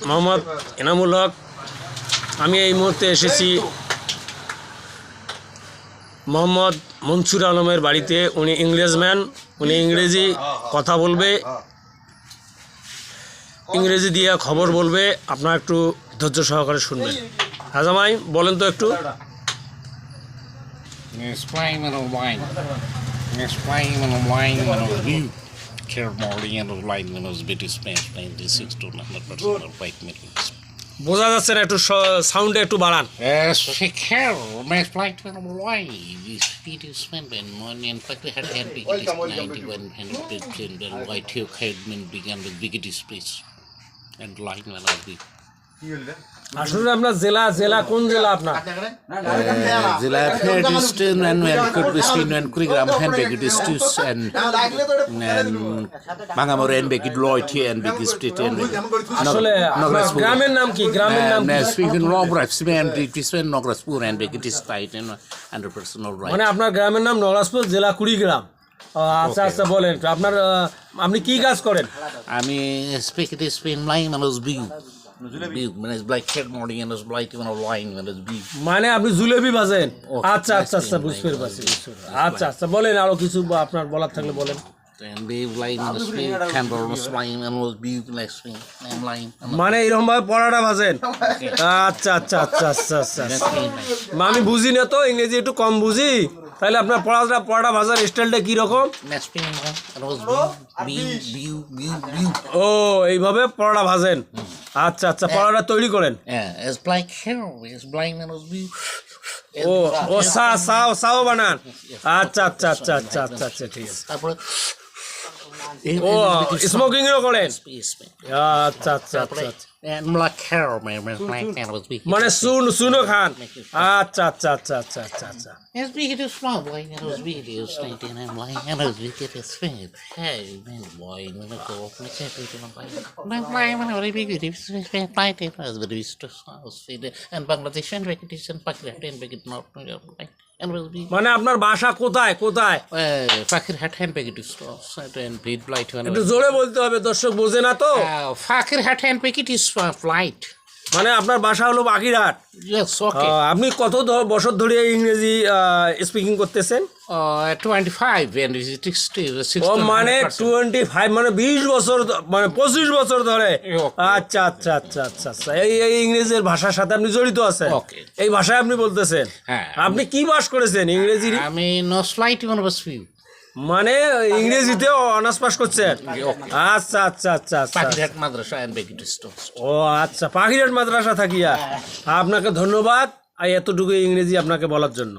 মোহাম্মদ এনামুল হক। আমি এই মুহূর্তে এসেছি মোহাম্মদ মনসুর আলমের বাড়িতে। উনি ইংরেজম্যান, উনি ইংরেজি কথা বলবে, ইংরেজি দিয়ে খবর বলবে। আপনারা একটু ধৈর্য সহকারে শুনবেন। হাজামাই বলেন তো একটু। বোঝা যাচ্ছে না, একটু সাউন্ডে একটু বাড়ান। আসলে আপনার জেলা কোন জেলা আপনার? Zilla Fair Distin and Cook Distin and Kurigram and Begit Distus and Mangamore and Begit Loyalty and Begit Street and আসলে গ্রামের নাম কি? গ্রামের নাম কি? Speaking Nograsp and Distin Nograspoor and Begit is tight and 100% all right. মানে আপনার গ্রামের নাম নগরাজপুর, জেলা কুড়িগ্রাম। আচ্ছা আচ্ছা, বলেন আপনার আপনি কি কাজ করেন? আমি speak it is been lying on his view. মানে black head morning and blight in line মানে বি মানে আপনি জুলেবি বাজেন? আচ্ছা আচ্ছা আচ্ছা, বুঝতে পারছি। আচ্ছা আচ্ছা, বলেন আরো কিছু আপনার বলার থাকলে বলেন। মানে এরকম ভাবে পড়াটা বাজেন? আচ্ছা আচ্ছা আচ্ছা আচ্ছা আচ্ছা, আমি বুঝি না তো, ইংরেজি একটু কম বুঝি। তাহলে আপনার পড়াটা ভাজার স্টাইলটা কি রকম? ও, এইভাবে পড়াটা ভাজেন? আচ্ছা আচ্ছা, পড়াটা তৈরি করেন। ও ও সাও বানান? আচ্ছা আচ্ছা আচ্ছা আচ্ছা আচ্ছা আচ্ছা, ঠিক আছে। ও স্মোকিংও করেন? আচ্ছা আচ্ছা আচ্ছা, মানে শুনো খান। আচ্ছা আচ্ছা আচ্ছা আচ্ছা আচ্ছা আচ্ছা। মানে আপনার বাসা কোথায় কোথায়? ফাকিরহাট হ্যান্ড প্যাকেট একটু জোরে বলতে হবে, দর্শক বোঝে না তো। ফাকিরহাট হ্যান্ড প্যাকেট ইজ ফ্লাইট। মানে আপনার বাসা হলো বাগিরহাট? আপনি কত বছর ধরে ইংরেজি স্পিকিং করতেছেন? 25 and 60 ও মানে 25 মানে 20 বছর, মানে 25 বছর ধরে। আচ্ছা আচ্ছা আচ্ছা আচ্ছা আচ্ছা, এই ইংরেজির ভাষার সাথে আপনি জড়িত আছেন, এই ভাষায় আপনি বলতেছেন। আপনি কি পাস করেছেন ইংরেজি? আমি নসলাইট ইউনিভার্সিটি, মানে ইংরেজিতে অনার্স পাস করছেন? আচ্ছা আচ্ছা আচ্ছা আচ্ছা, পাখিরহাট মাদ্রাসা এন্ড বেকিট স্টোর। ও আচ্ছা, পাখিরহাট মাদ্রাসা থাকিয়া। আপনাকে ধন্যবাদ এতটুকু ইংরেজি আপনাকে বলার জন্য।